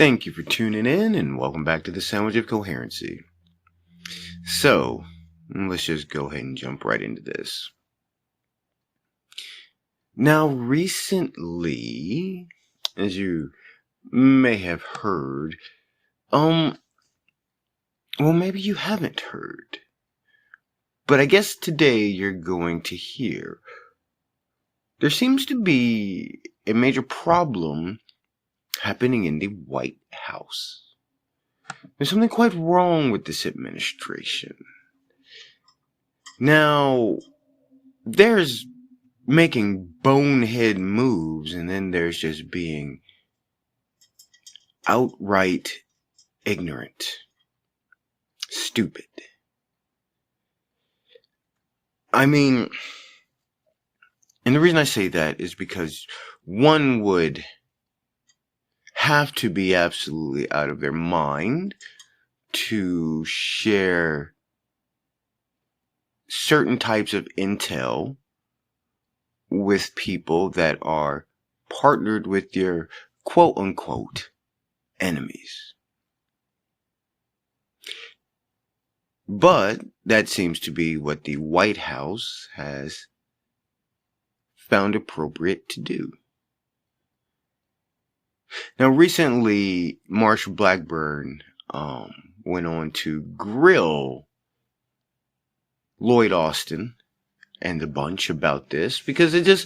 Thank you for tuning in and welcome back to the Sandwich of Coherency. So, let's just go ahead and jump right into this. Now, recently, as you may have heard, well, maybe you haven't heard, but I guess today you're going to hear. There seems to be a major problem happening in the White House. There's something quite wrong with this administration. Now, there's making bonehead moves, and then there's just being outright ignorant, stupid. I mean, and the reason I say that is because one would have to be absolutely out of their mind to share certain types of intel with people that are partnered with your quote-unquote enemies. But that seems to be what the White House has found appropriate to do. Now, recently, Marsha Blackburn went on to grill Lloyd Austin and the bunch about this because it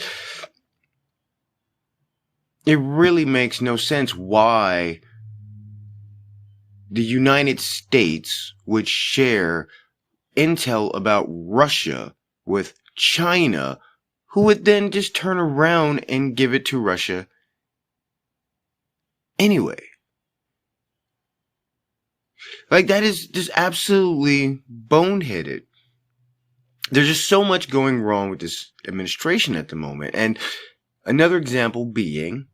really makes no sense why the United States would share intel about Russia with China, who would then just turn around and give it to Russia anyway. Like, that is just absolutely boneheaded. There's just so much going wrong with this administration at the moment. And another example being,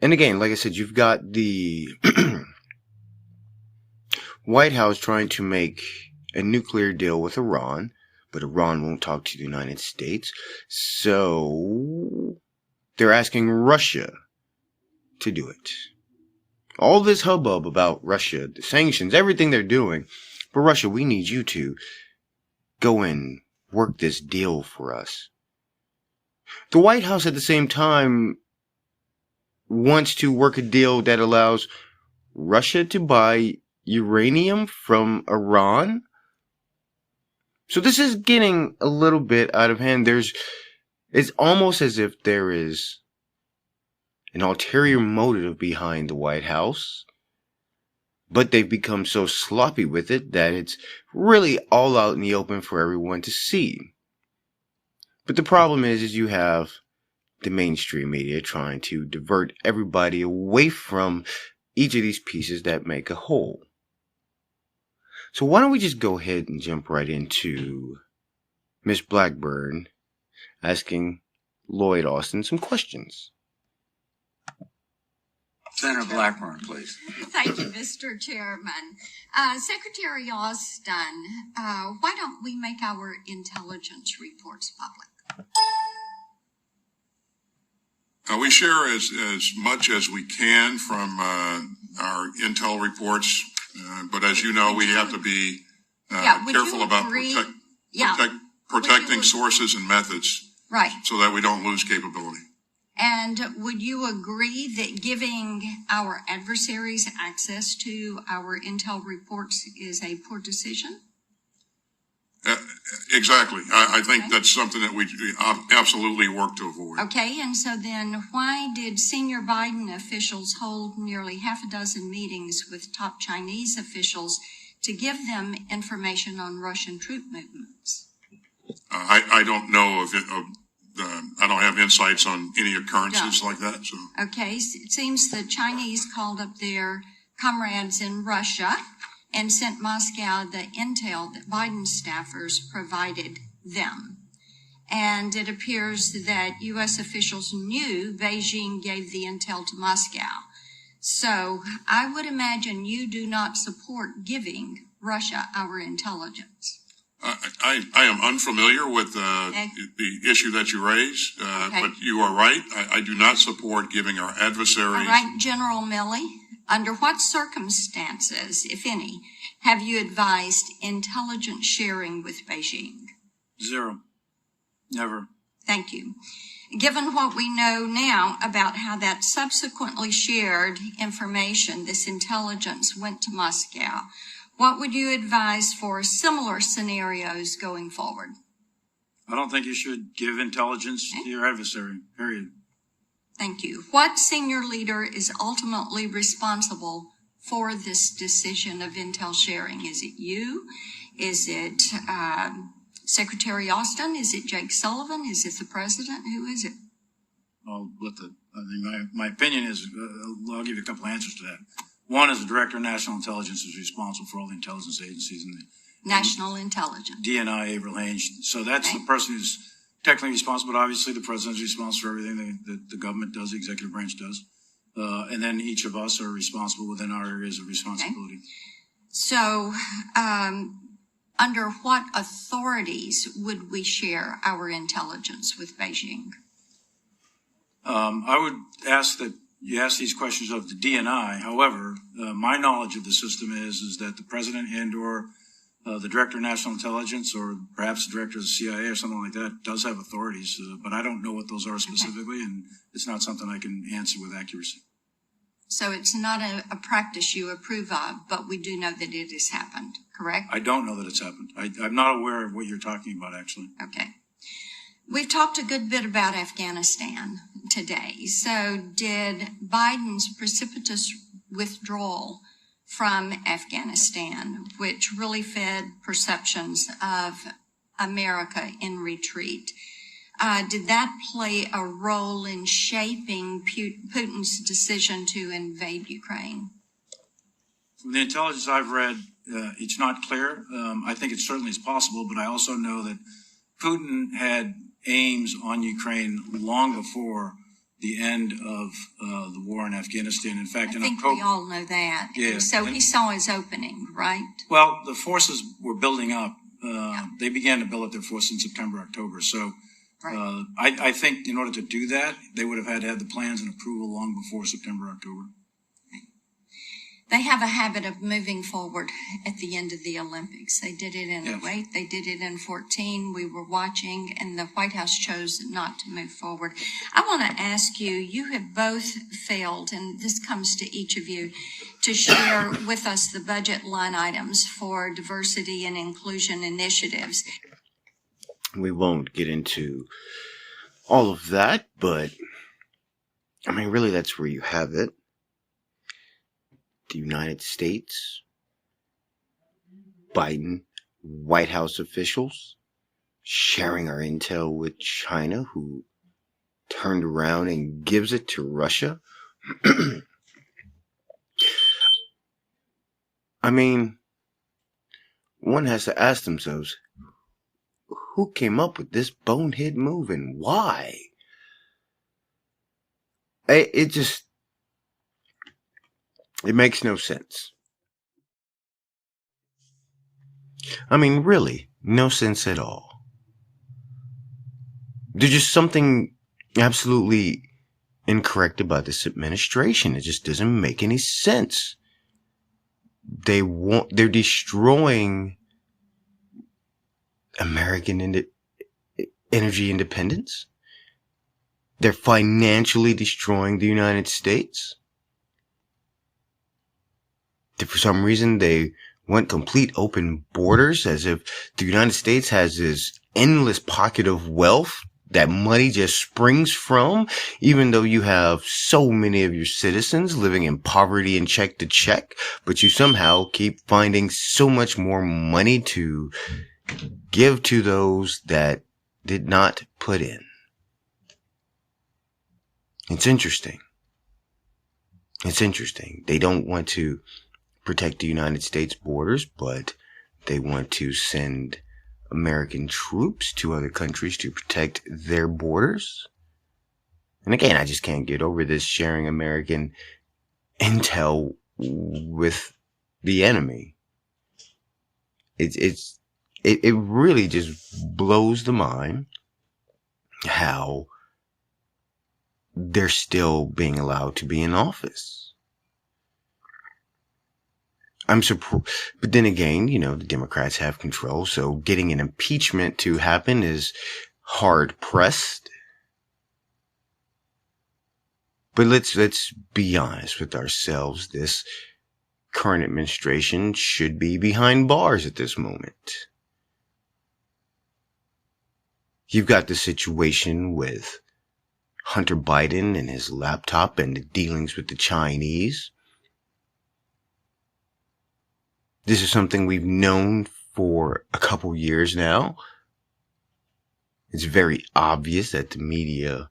and again, like I said, you've got the White House trying to make a nuclear deal with Iran, but Iran won't talk to the United States. So they're asking Russia to do it. All this hubbub about Russia, the sanctions, everything they're doing. But Russia, we need you to go and work this deal for us. The White House at the same time wants to work a deal that allows Russia to buy uranium from Iran. So this is getting a little bit out of hand. It's almost as if there is an ulterior motive behind the White House, but they've become so sloppy with it that it's really all out in the open for everyone to see. But the problem is you have the mainstream media trying to divert everybody away from each of these pieces that make a whole. So why don't we just go ahead and jump right into Miss Blackburn asking Lloyd Austin some questions. Senator Blackburn, please. Thank you, Mr. Chairman. Secretary Austin, why don't we make our intelligence reports public? We share as much as we can from our intel reports, but as you know, we have to be careful about protecting sources and methods, right, so that we don't lose capability. And would you agree that giving our adversaries access to our intel reports is a poor decision? Exactly. I think that's something that we absolutely work to avoid. Okay, and so then why did senior Biden officials hold nearly half a dozen meetings with top Chinese officials to give them information on Russian troop movements? I don't know if I don't have insights on any occurrences like that. So. Okay, it seems the Chinese called up their comrades in Russia and sent Moscow the intel that Biden staffers provided them. And it appears that U.S. officials knew Beijing gave the intel to Moscow. So I would imagine you do not support giving Russia our intelligence. I am unfamiliar with Okay. the issue that you raised, Okay. but you are right. I do not support giving our All adversaries. right, General Milley, under what circumstances, if any, have you advised intelligence sharing with Beijing? Zero. Never. Thank you. Given what we know now about how that subsequently shared information, this intelligence went to Moscow, what would you advise for similar scenarios going forward? I don't think you should give intelligence to your adversary, period. Thank you. What senior leader is ultimately responsible for this decision of intel sharing? Is it you? Is it Secretary Austin? Is it Jake Sullivan? Is it the president? Who is it? My opinion is, I'll give you a couple answers to that. One is the Director of National Intelligence is responsible for all the intelligence agencies and the National Intelligence. DNI, Averill Haines. So that's Okay. the person who's technically responsible, but obviously the president is responsible for everything that the government does, the executive branch does. And then each of us are responsible within our areas of responsibility. So, under what authorities would we share our intelligence with Beijing? I would ask that you ask these questions of the DNI. However, my knowledge of the system is that the president and/or the director of national intelligence, or perhaps the director of the CIA or something like that, does have authorities. But I don't know what those are specifically, and it's not something I can answer with accuracy. So it's not a practice you approve of, but we do know that it has happened, correct? I don't know that it's happened. I'm not aware of what you're talking about, actually. Okay. We've talked a good bit about Afghanistan today. So did Biden's precipitous withdrawal from Afghanistan, which really fed perceptions of America in retreat, did that play a role in shaping Putin's decision to invade Ukraine? From the intelligence I've read, it's not clear. I think it certainly is possible, but I also know that Putin had aims on Ukraine long before the end of the war in Afghanistan. In fact, I in think October, we all know that. Yeah. So he saw his opening, right? well, the forces were building up. They began to build up their force in September, October. So Right. I think in order to do that, they would have had to have the plans and approval long before September, October. They have a habit of moving forward at the end of the Olympics. They did it in Yes. 08, they did it in 14. We were watching, and the White House chose not to move forward. I want to ask you, you have both failed, and this comes to each of you, to share with us the budget line items for diversity and inclusion initiatives. We won't get into all of that, but I mean, really, that's where you have it. The United States, Biden, White House officials sharing our intel with China, who turned around and gives it to Russia. I mean, one has to ask themselves, who came up with this bonehead move and why? It makes no sense. I mean, really, no sense at all. There's just something absolutely incorrect about this administration. It just doesn't make any sense. They're destroying American energy independence. They're financially destroying the United States. For some reason, they want complete open borders, as if the United States has this endless pocket of wealth that money just springs from, even though you have so many of your citizens living in poverty and check to check, but you somehow keep finding so much more money to give to those that did not put in. It's interesting. It's interesting. They don't want to protect the United States borders, but they want to send American troops to other countries to protect their borders. And again, I just can't get over this sharing American intel with the enemy. It's it really just blows the mind how they're still being allowed to be in office. I'm surprised, but then again, the Democrats have control, so getting an impeachment to happen is hard pressed. But let's be honest with ourselves. This current administration should be behind bars at this moment. You've got the situation with Hunter Biden and his laptop and the dealings with the Chinese. This is something we've known for a couple years now. It's very obvious that the media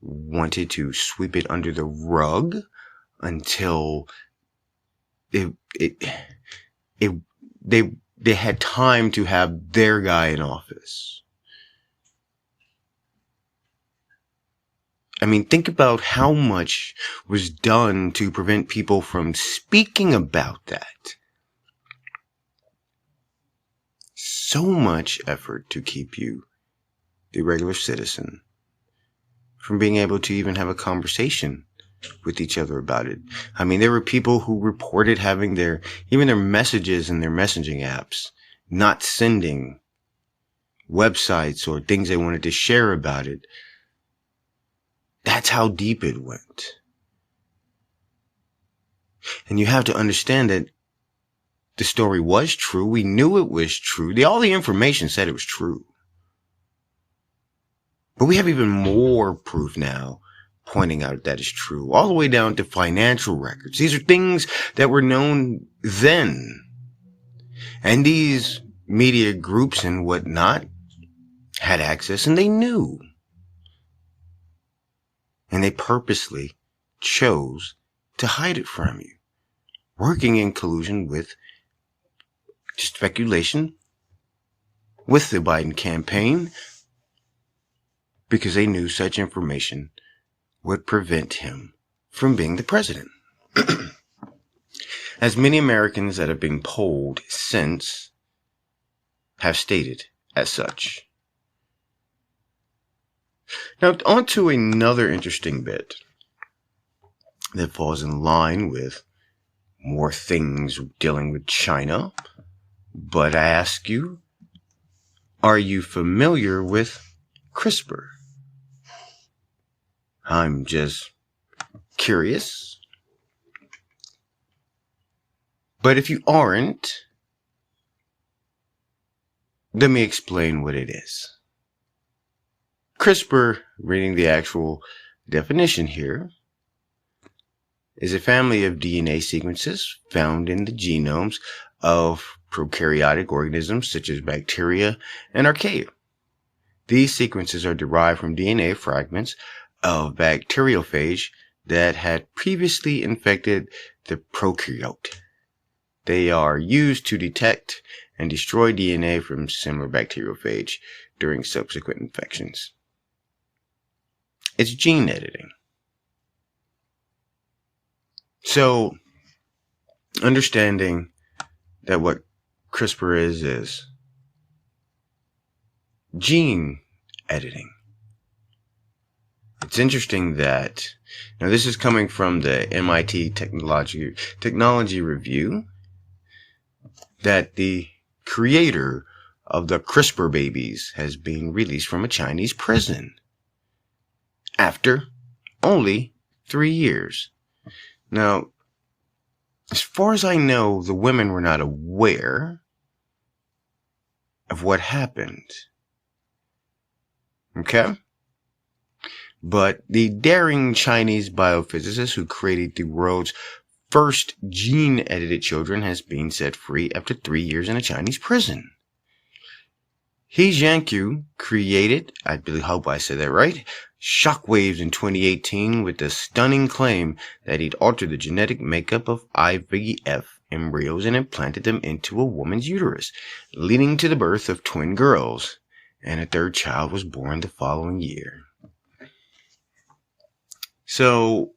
wanted to sweep it under the rug until they had time to have their guy in office. I mean, think about how much was done to prevent people from speaking about that. So much effort to keep you, the regular citizen, from being able to even have a conversation with each other about it. I mean, there were people who reported having their messages in their messaging apps not sending websites or things they wanted to share about it. That's how deep it went. And you have to understand that the story was true. We knew it was true. All the information said it was true. But we have even more proof now pointing out that is true, all the way down to financial records. These are things that were known then. And these media groups and whatnot had access, and they knew. And they purposely chose to hide it from you, working in collusion with speculation with the Biden campaign, because they knew such information would prevent him from being the president. As many Americans that have been polled since have stated as such. Now, on to another interesting bit that falls in line with more things dealing with China. But I ask you, are you familiar with CRISPR? I'm just curious. But if you aren't, let me explain what it is. CRISPR, reading the actual definition here, is a family of DNA sequences found in the genomes of prokaryotic organisms such as bacteria and archaea. These sequences are derived from DNA fragments of bacteriophage that had previously infected the prokaryote. They are used to detect and destroy DNA from similar bacteriophage during subsequent infections. It's gene editing. So, understanding that what CRISPR is gene editing. It's interesting that, now this is coming from the MIT Technology Review, that the creator of the CRISPR babies has been released from a Chinese prison after only 3 years. Now, as far as I know, the women were not aware of what happened. Okay? But the daring Chinese biophysicist who created the world's first gene-edited children has been set free after 3 years in a Chinese prison. He Jiankyu created, I hope I said that right, shockwaves in 2018 with the stunning claim that he'd altered the genetic makeup of IVF embryos and implanted them into a woman's uterus, leading to the birth of twin girls, and a third child was born the following year. So,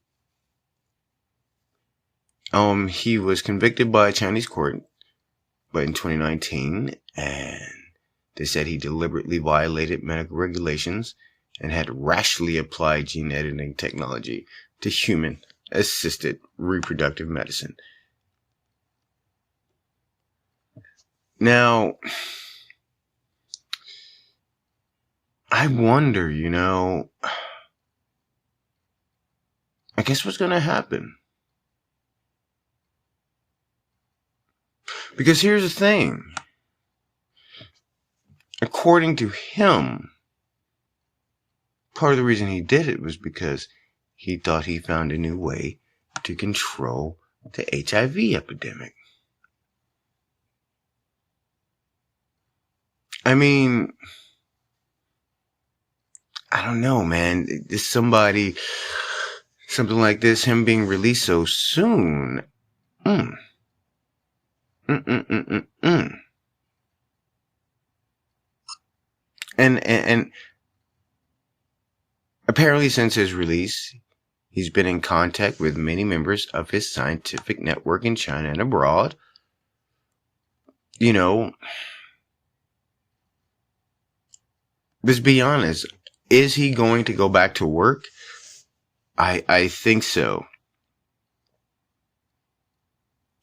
he was convicted by a Chinese court, but in 2019, and They said he deliberately violated medical regulations and had rashly applied gene editing technology to human-assisted reproductive medicine. Now, I wonder, I guess what's going to happen? Because here's the thing. According to him, part of the reason he did it was because he thought he found a new way to control the HIV epidemic. I mean, I don't know, man. Is something like this, him being released so soon? And apparently since his release, he's been in contact with many members of his scientific network in China and abroad. Let's be honest. Is he going to go back to work? I think so.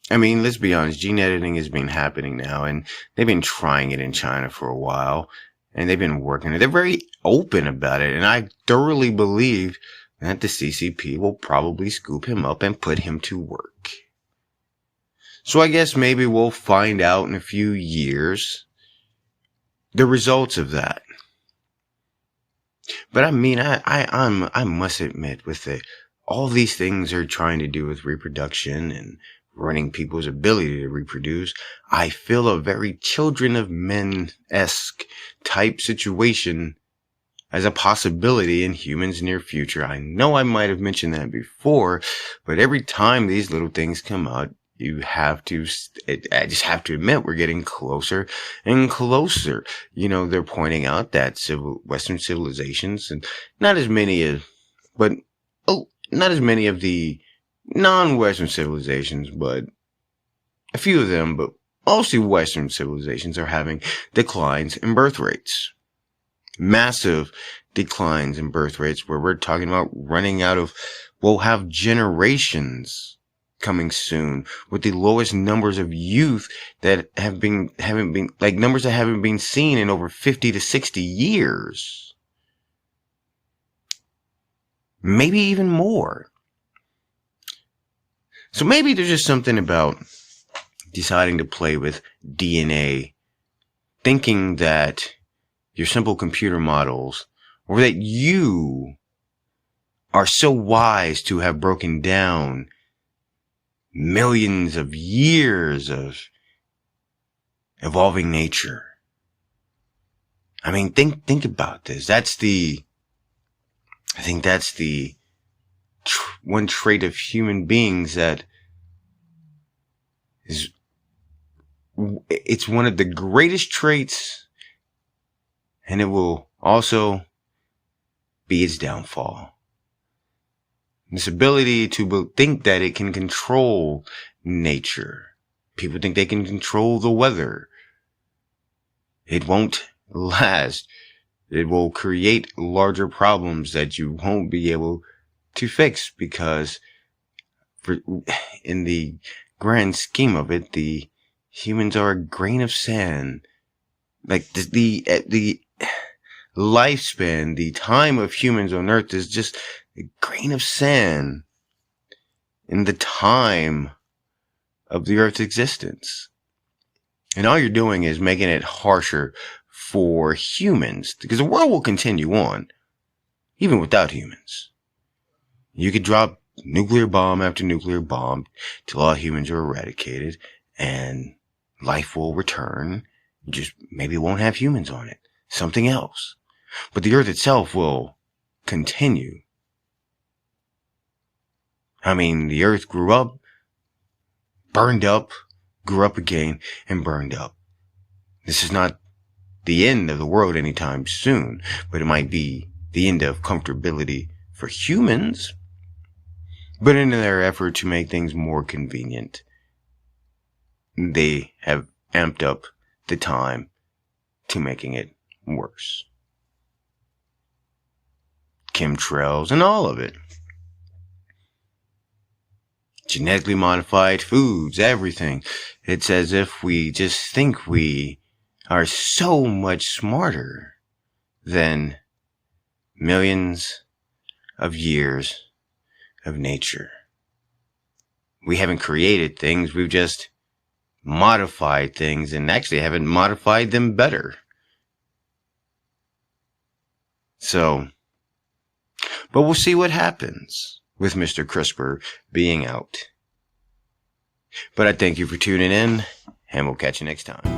I mean, let's be honest. Gene editing has been happening now, and they've been trying it in China for a while, and they've been working it. They're very open about it, and I thoroughly believe that the CCP will probably scoop him up and put him to work. So I guess maybe we'll find out in a few years the results of that. But I mean, I must admit, with all these things are trying to do with reproduction and running people's ability to reproduce, I feel a very Children of Men-esque type situation as a possibility in humans' near future. I know I might have mentioned that before, but every time these little things come out, I just have to admit, we're getting closer and closer. They're pointing out that Western civilizations, and not as many of the non-Western civilizations, but a few of them, but mostly Western civilizations are having declines in birth rates. Massive declines in birth rates, where we're talking about we'll have generations coming soon with the lowest numbers of youth that numbers that haven't been seen in over 50 to 60 years. Maybe even more. So maybe there's just something about deciding to play with DNA, thinking that your simple computer models, or that you are so wise to have broken down millions of years of evolving nature. I mean, think about this. I think that's the one trait of human beings that it's one of the greatest traits, and it will also be its downfall. This ability to think that it can control nature. People think they can control the weather. It won't last. It will create larger problems that you won't be able to fix, because in the grand scheme of it, the humans are a grain of sand. Like the lifespan, the time of humans on Earth is just a grain of sand in the time of the Earth's existence. And all you're doing is making it harsher for humans, because the world will continue on, even without humans. You could drop nuclear bomb after nuclear bomb till all humans are eradicated, and life will return. You just maybe won't have humans on it. Something else. But the Earth itself will continue. I mean, the Earth grew up, burned up, grew up again, and burned up. This is not the end of the world anytime soon, but it might be the end of comfortability for humans. But in their effort to make things more convenient, they have amped up the time to making it worse. Chemtrails and all of it. Genetically modified foods, everything. It's as if we just think we are so much smarter than millions of years of nature. We haven't created things, we've just modified things and actually haven't modified them better. So, but we'll see what happens with Mr. CRISPR being out. But I thank you for tuning in, and we'll catch you next time.